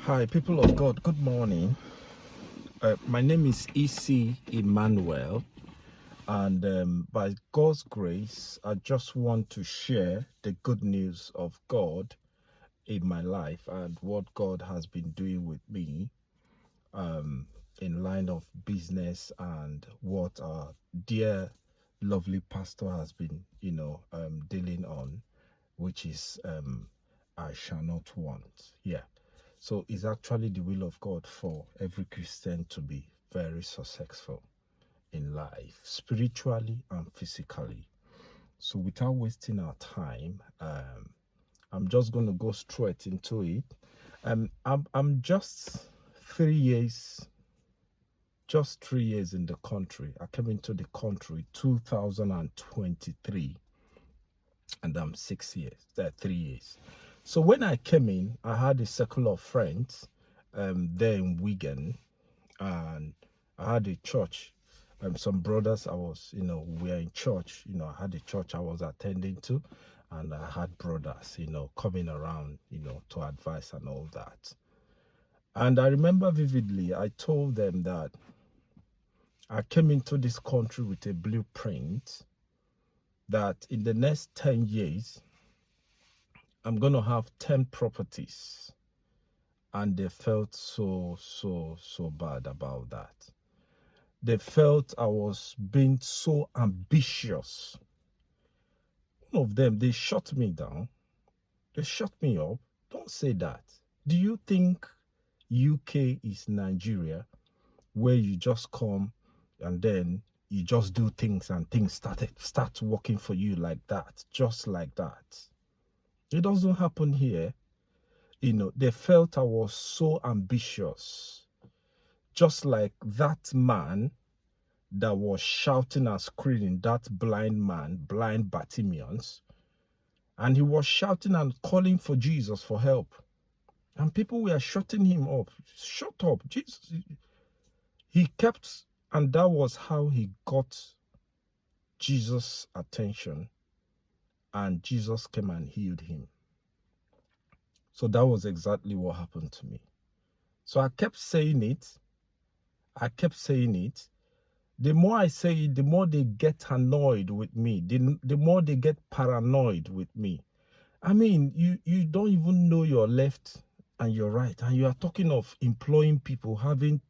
Hi, people of God, good morning. My name is E.C. Emmanuel, and by God's grace, I just want to share the good news of God in my life and what God has been doing with me in line of business and what our dear, lovely pastor has been, dealing on, which is I shall not want. Yeah. So it's actually the will of God for every Christian to be very successful in life, spiritually and physically. So without wasting our time, I'm just going to go straight into it. I'm just 3 years, just 3 years in the country. I came into the country 2023, and I'm 6 years, 3 years. So when I came in, I had a circle of friends there in Wigan, and I had a church. Some brothers I was, we are in church. I had a church I was attending to, and I had brothers, coming around, to advise and all that. And I remember vividly, I told them that I came into this country with a blueprint that in the next 10 years, I'm going to have 10 properties. And they felt so bad about that. They felt I was being so ambitious. One of them, they shut me down. They shut me up. Don't say that. Do you think UK is Nigeria, where you just come and then you just do things and things start working for you like that, just like that? It doesn't happen here. They felt I was so ambitious, just like that man that was shouting and screaming, that blind man, blind Bartimaeus, and he was shouting and calling for Jesus for help. And people were shutting him up. Shut up, Jesus. He kept, and that was how he got Jesus' attention, and Jesus came and healed him. So that was exactly what happened to me. So I kept saying it. The more I say it, the more they get annoyed with me. The more they get paranoid with me. I mean, you don't even know your left and your right. And you are talking of employing people, having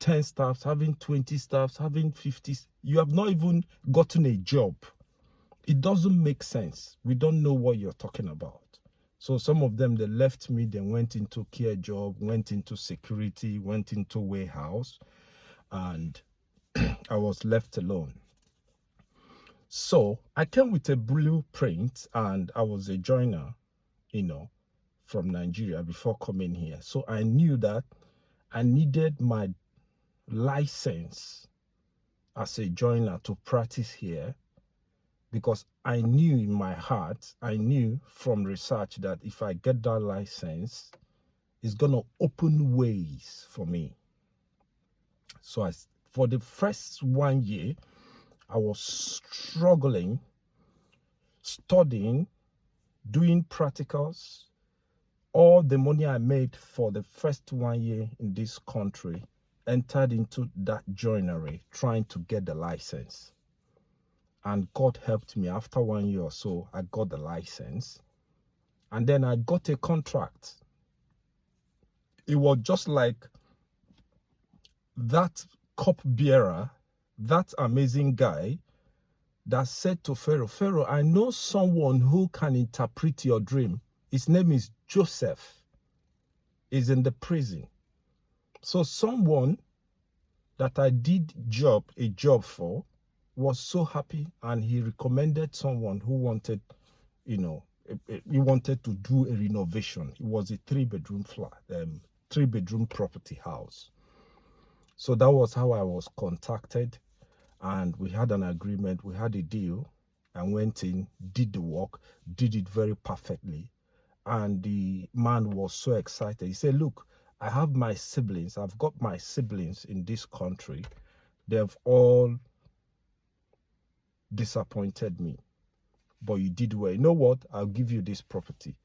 10 staffs, having 20 staffs, having 50. You have not even gotten a job. It doesn't make sense. We don't know what you're talking about. So some of them, they left me, they went into care job, went into security, went into warehouse, and I was left alone. So I came with a blueprint, and I was a joiner, from Nigeria before coming here. So I knew that I needed my license as a joiner to practice here, because I knew in my heart, I knew from research that if I get that license, it's going to open ways for me. So for the first 1 year, I was struggling, studying, doing practicals. All the money I made for the first 1 year in this country entered into that joinery, trying to get the license. And God helped me. After 1 year or so, I got the license. And then I got a contract. It was just like that cupbearer, that amazing guy that said to Pharaoh, Pharaoh, I know someone who can interpret your dream. His name is Joseph. He's in the prison. So someone that I did a job for was so happy, and he recommended someone who wanted, he wanted to do a renovation. It was a 3-bedroom flat, 3-bedroom property house. So that was how I was contacted, and we had an agreement, we had a deal. I went in, did the work, did it very perfectly. And the man was so excited. He said, look, I have my siblings. I've got my siblings in this country. They've all disappointed me. But you did well. You know what? I'll give you this property.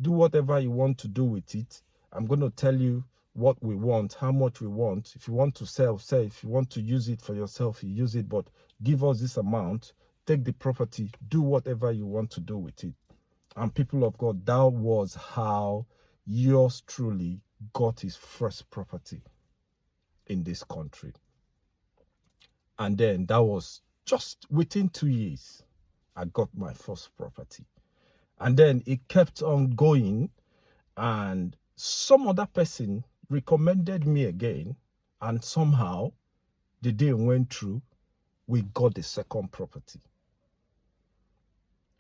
Do whatever you want to do with it. I'm going to tell you what we want, how much we want. If you want to sell, sell. If you want to use it for yourself, you use it. But give us this amount. Take the property. Do whatever you want to do with it. And people of God, that was how yours truly got his first property in this country. And then that was just within 2 years, I got my first property. And then it kept on going, and some other person recommended me again, and somehow the deal went through. We got the second property.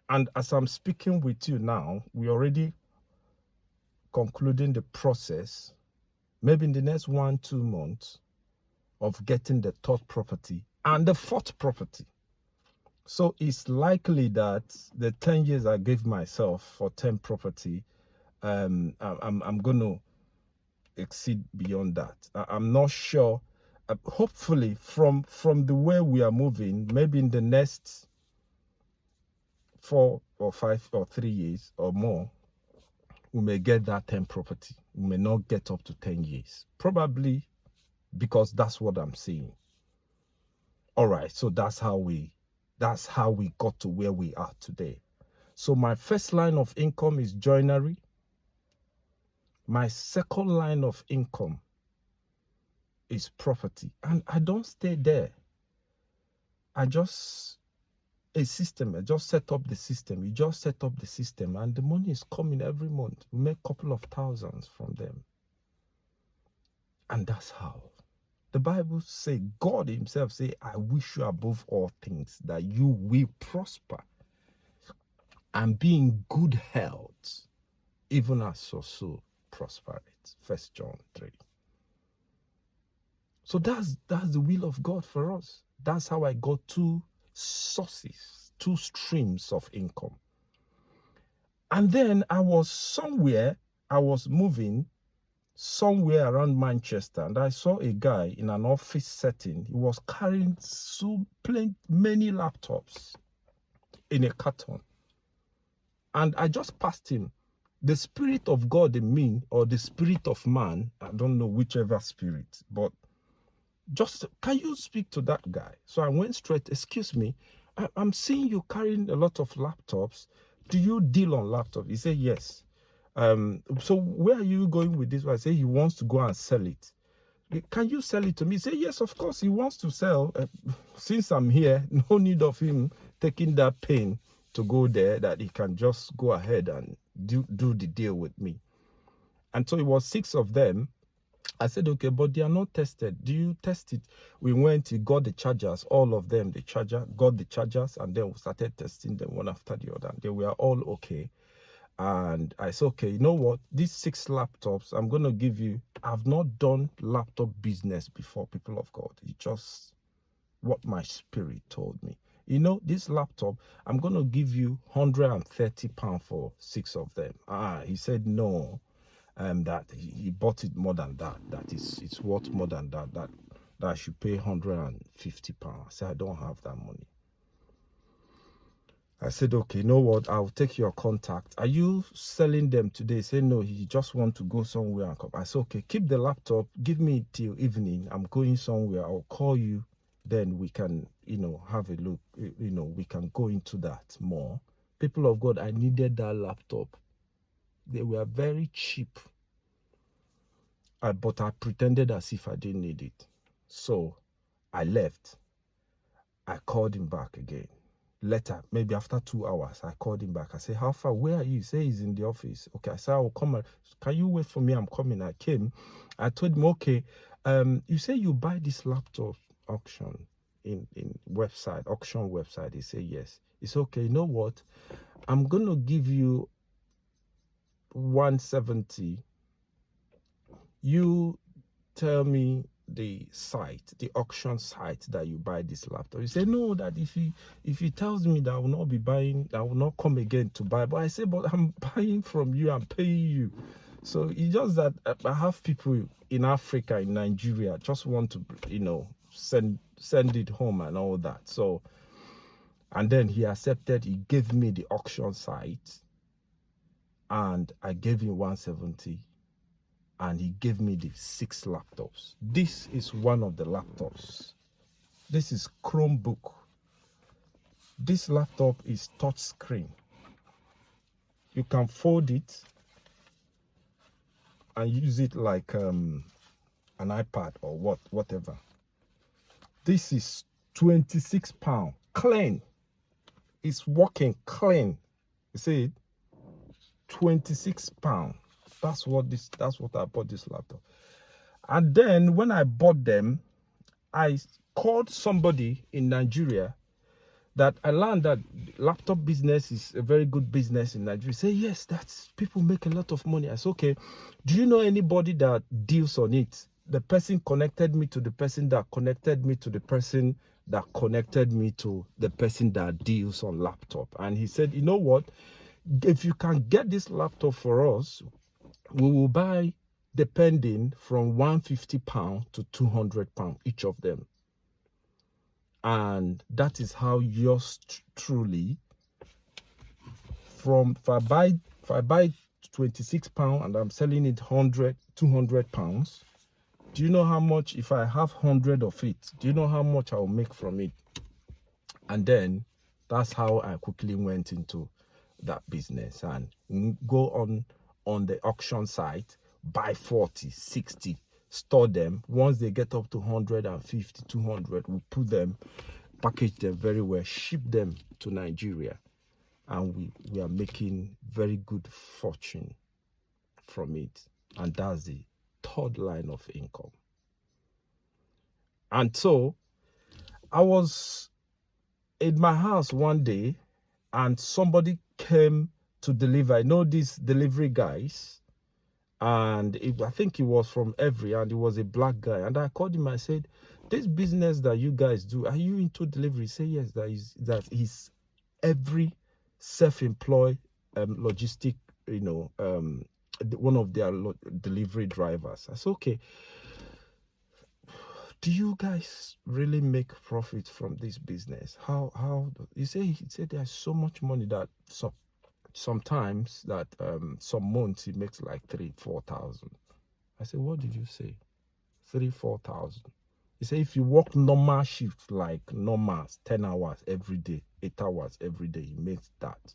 And as I'm speaking with you now, we're already concluding the process, maybe in the next 1-2 months, of getting the third property and the fourth property. So it's likely that the 10 years I gave myself for 10 property, I'm going to exceed beyond that. I'm not sure. Hopefully, from the way we are moving, maybe in the next 4 or 5 or 3 years or more, we may get that 10 property. We may not get up to 10 years. Probably because that's what I'm seeing. All right, so that's how we got to where we are today. So my first line of income is joinery. My second line of income is property. And I don't stay there. I just set up the system. You just set up the system, and the money is coming every month. We make a couple of thousands from them. And that's how. The Bible says, God himself say, I wish you above all things that you will prosper and be in good health, even as your soul prospereth. 1 John 3. So that's the will of God for us. That's how I got 2 sources, 2 streams of income. And then I was moving somewhere around Manchester, and I saw a guy in an office setting. He was carrying many laptops in a carton. And I just passed him. The spirit of God in me, or the spirit of man, I don't know whichever spirit, but just, can you speak to that guy? So I went straight, excuse me, I'm seeing you carrying a lot of laptops. Do you deal on laptops? He said, yes. So where are you going with this? I say he wants to go and sell it. Can you sell it to me? He said, yes, of course he wants to sell. Since I'm here, no need of him taking that pain to go there, that he can just go ahead and do the deal with me. And so it was 6 of them. I said, okay, but they are not tested. Do you test it? We went, he got the chargers, all of them, got the chargers, and then we started testing them one after the other. They were all okay. And I said, okay, you know what? These 6 laptops, I'm going to give you. I've not done laptop business before, people of God. It's just what my spirit told me. You know, this laptop, I'm going to give you £130 for 6 of them. He said no, that he bought it more than that. That it's worth more than that. That I should pay £150. I said, I don't have that money. I said, okay, you know what? I'll take your contact. Are you selling them today? He said, no, he just want to go somewhere and come. I said, okay, keep the laptop. Give me till evening. I'm going somewhere. I'll call you. Then we can, have a look. We can go into that more. People of God, I needed that laptop. They were very cheap. But I pretended as if I didn't need it. So I left. I called him back again. Later, maybe after 2 hours, I called him back. I said, how far? Where are you? He said he's in the office. Okay, I said, I'll come. Can you wait for me? I'm coming. I came. I told him, okay, you say you buy this laptop auction in auction website. He said, yes. It's okay. You know what? I'm going to give you 170. You tell me the auction site that you buy this laptop. You say, no, that if he tells me that I will not be buying, I will not come again to buy. But I say, but I'm buying from you, I'm paying you. So it's just that I have people in Africa, in Nigeria, just want to, send it home and all that. So, and then he accepted, he gave me the auction site. and I gave him 170, and he gave me the 6 laptops. This is one of the laptops. This is Chromebook. This laptop is touch screen. You can fold it and use it like an iPad or whatever. This is £26, clean. It's working clean. You see it? £26. That's what I bought this laptop. And then when I bought them, I called somebody in Nigeria that I learned that laptop business is a very good business in Nigeria. Say, yes, that's, people make a lot of money. I said, okay, do you know anybody that deals on it? The person connected me to the person that connected me to the person that connected me to the person that deals on laptop. And he said, you know what? If you can get this laptop for us, we will buy, depending, from £150 to £200 each of them. And that is how yours truly, from if I buy £26 and I'm selling it £200, do you know how much? If I have 100 of it, do you know how much I'll make from it? And then that's how I quickly went into that business and go on the auction site, buy 40, 60, store them. Once they get up to 150, 200, we put them, package them very well, ship them to Nigeria, and we are making very good fortune from it. And that's the third line of income. And so I was in my house one day and somebody came to deliver. I know these delivery guys, and I think he was from Every, and he was a black guy. And I called him. I said, this business that you guys do, are you into delivery? He said, yes, that he's Every self-employed logistic, one of their delivery drivers. I said, okay, do you guys really make profit from this business? How he said there's so much money that sometimes that some months it makes like 3,000-4,000. I said, what did you say? 3,000-4,000. He said, if you work normal shift, like normal 10 hours every day, 8 hours every day, he makes that.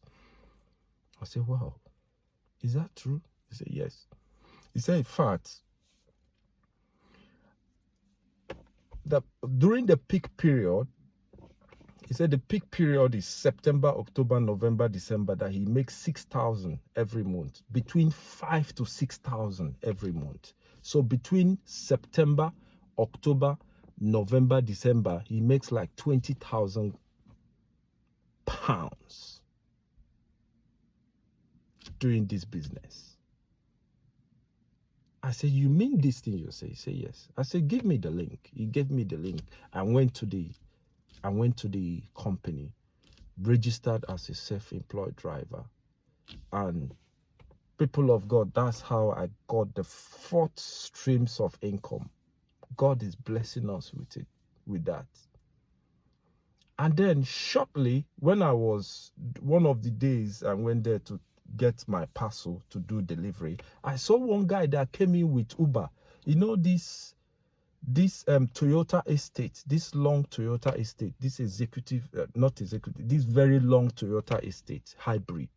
I said, wow, is that true? He said, yes. He said, in fact, during the peak period, he said the peak period is September, October, November, December, that he makes 6,000 every month, between 5,000 to 6,000 every month. So between September, October, November, December, he makes like £20,000 doing this business. I said, you mean this thing you say? He said, yes. I said, give me the link. He gave me the link. I went to the company, registered as a self-employed driver. And people of God, that's how I got the 4th streams of income. God is blessing us with that. And then shortly, when I was, one of the days I went there to get my parcel to do delivery, I saw one guy that came in with Uber. You know, this Toyota estate, this long Toyota estate, this executive, not executive, this very long Toyota estate, hybrid.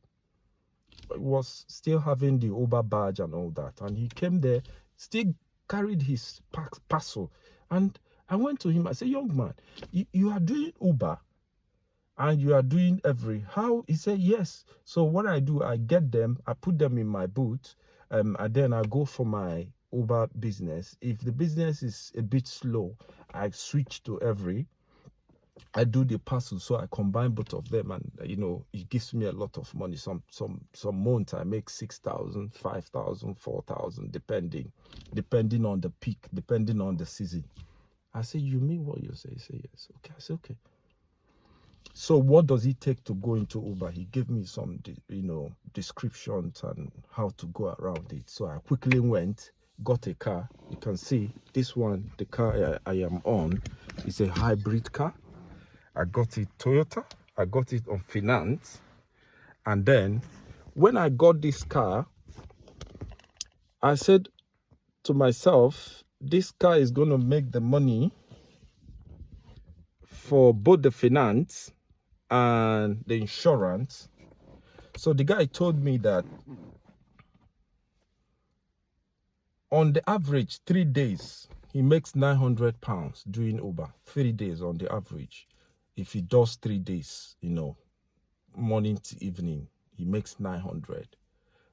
It was still having the Uber badge and all that. And he came there, still carried his parcel. And I went to him, I said, young man, you are doing Uber and you are doing Every. How? He said, yes. So what I do, I get them, I put them in my boot, and then I go for my Uber business. If the business is a bit slow, I switch to Every. I do the parcel, so I combine both of them, and it gives me a lot of money. Some months I make 6,000, 5,000, 4,000, depending on the peak, depending on the season. I say, you mean what you say? He said, yes. Okay. I said, okay. So what does it take to go into Uber? He gave me some, descriptions and how to go around it. So I quickly went, got a car. You can see this one, the car I am on, is a hybrid car. I got it Toyota. I got it on finance. And then when I got this car, I said to myself, this car is going to make the money for both the finance and the insurance. So the guy told me that on the average 3 days, he makes £900 doing Uber. 3 days on the average. If he does 3 days, morning to evening, he makes 900.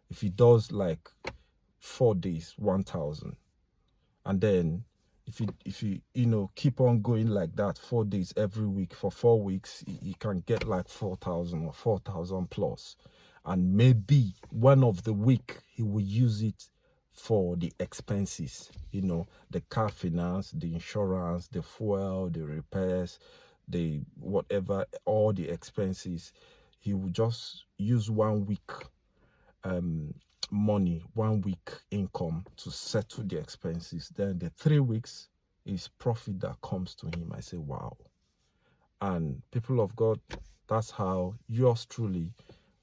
If he does like 4 days, 1,000. And then if you keep on going like that 4 days every week for 4 weeks, you can get like 4,000 or 4,000 plus. And maybe one of the week he will use it for the expenses, the car finance, the insurance, the fuel, the repairs, the whatever, all the expenses. He will just use 1 week money, 1 week income to settle the expenses. Then the 3 weeks is profit that comes to him. I say, wow. And people of God, that's how yours truly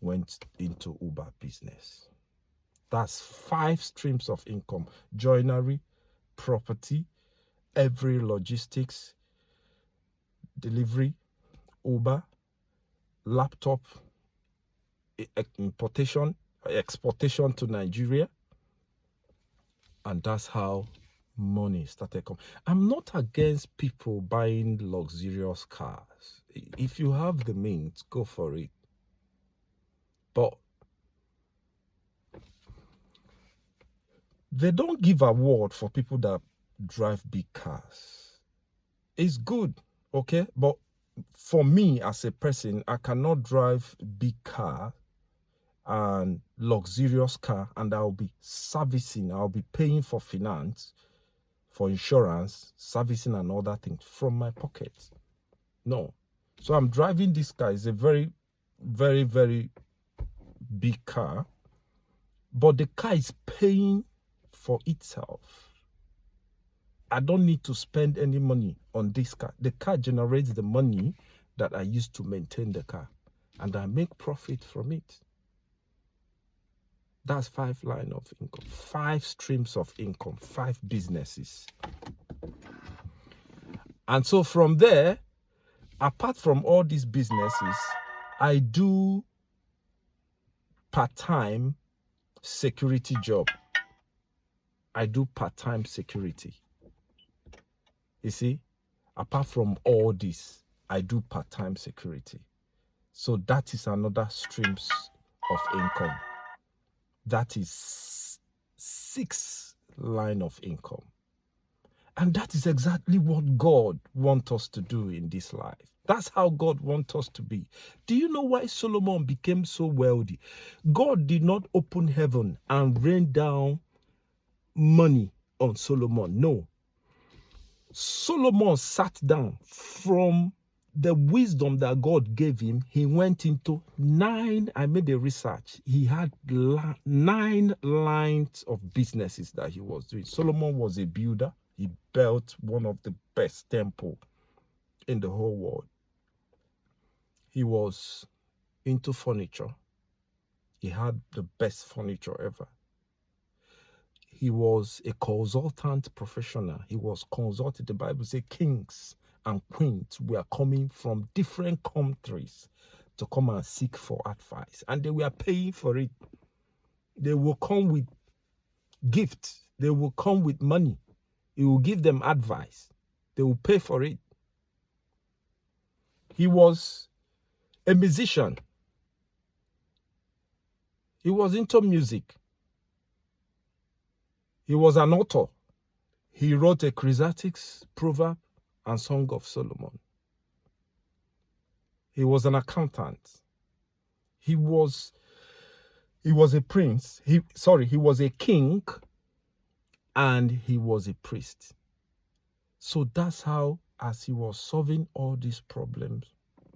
went into Uber business. That's 5 streams of income: joinery, property, every logistics, delivery, Uber, laptop, importation, exportation to Nigeria. And that's how money started coming. I'm not against people buying luxurious cars. If you have the means, go for it. But they don't give award for people that drive big cars. It's good, okay? But for me as a person, I cannot drive big car and luxurious car, and I'll be servicing, I'll be paying for finance, for insurance, servicing and other things from my pocket. No. So I'm driving this car. It's a very, very, very big car, but the car is paying for itself. I don't need to spend any money on this car. The car generates the money that I use to maintain the car, and I make profit from it. That's 5 lines of income, 5 streams of income, 5 businesses. And so from there, apart from all these businesses, I do part-time security job. I do part-time security. You see, apart from all this, I do part-time security. So that is another streams of income. That is 6 line of income. And that is exactly what God wants us to do in this life. That's how God wants us to be. Do you know why Solomon became so wealthy? God did not open heaven and rain down money on Solomon. No. Solomon sat down from the wisdom that God gave him. He went into 9, I made the research. He had 9 lines of businesses that he was doing. Solomon was a builder. He built one of the best temples in the whole world. He was into furniture. He had the best furniture ever. He was a consultant professional. He was consulted. The Bible says kings and queens were coming from different countries to come and seek for advice. And they were paying for it. They will come with gifts. They will come with money. He will give them advice. They will pay for it. He was a musician. He was into music. He was an author. He wrote Ecclesiastes, Proverbs, and Song of Solomon. He was an accountant. He was a prince. He was a king, and he was a priest. So that's how, as he was solving all these problems,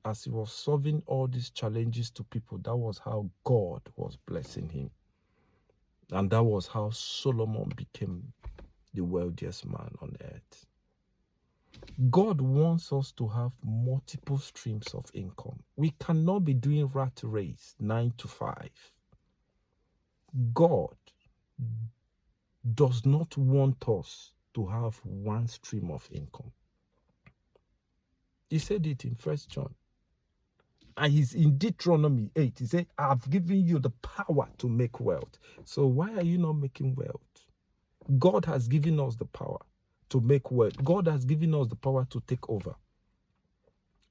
as he was solving all these challenges to people, that was how God was blessing him. And that was how Solomon became the wealthiest man on earth. God wants us to have multiple streams of income. We cannot be doing rat race 9 to 5. God does not want us to have one stream of income. He said it in 1 John. And he's in Deuteronomy 8. He said, I've given you the power to make wealth. So why are you not making wealth? God has given us the power to make wealth. God has given us the power to take over.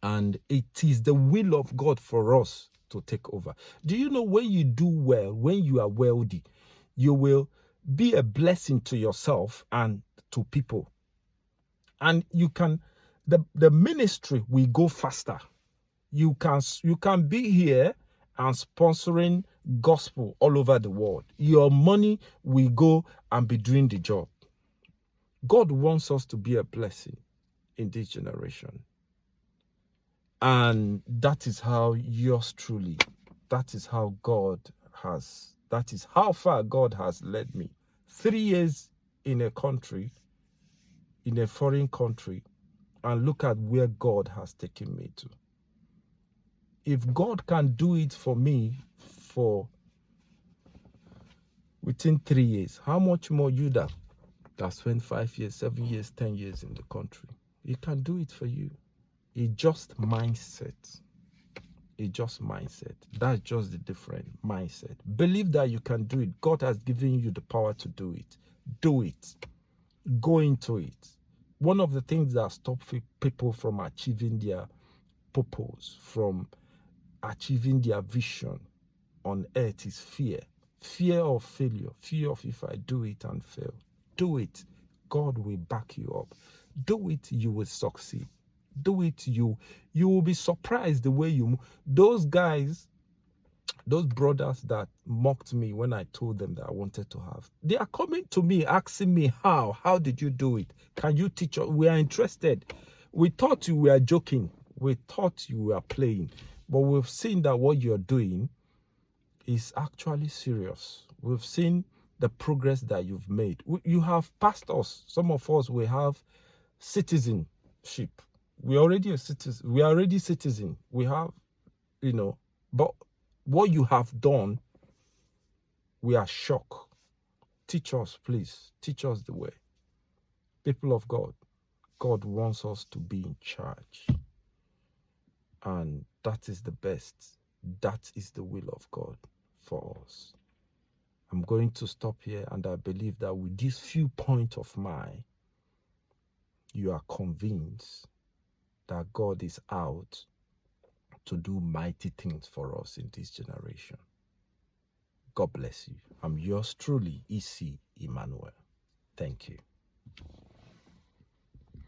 And it is the will of God for us to take over. Do you know when you do well, when you are wealthy, you will be a blessing to yourself and to people. And you can, the ministry will go faster. You can be here and sponsoring gospel all over the world. Your money will go and be doing the job. God wants us to be a blessing in this generation. And that is how yours truly, that is how far God has led me. 3 years in a country, in a foreign country, and look at where God has taken me to. If God can do it for me for within 3 years, how much more you that spent 5 years, 7 years, 10 years in the country? He can do it for you. It's just mindset. It's just mindset. That's just the different mindset. Believe that you can do it. God has given you the power to do it. Do it. Go into it. One of the things that stop people from achieving their purpose, from achieving their vision on earth, is fear. Fear of failure. Fear of, if I do it and fail. Do it. God will back you up. Do it, you will succeed. Do it, you will be surprised the way you move. Those guys, those brothers that mocked me when I told them that I wanted to have, they are coming to me asking me, how did you do it? Can you teach us? We are interested. We thought you were joking. We thought you were playing. But we've seen that what you're doing is actually serious. We've seen the progress that you've made. You have passed us. Some of us, we have citizenship. We are already citizen. We have, but what you have done, we are shocked. Teach us, please. Teach us the way. People of God, God wants us to be in charge. And that is the best. That is the will of God for us. I'm going to stop here, and I believe that with these few points of mine, you are convinced that God is out to do mighty things for us in this generation. God bless you. I'm yours truly, E.C. Emmanuel. Thank you.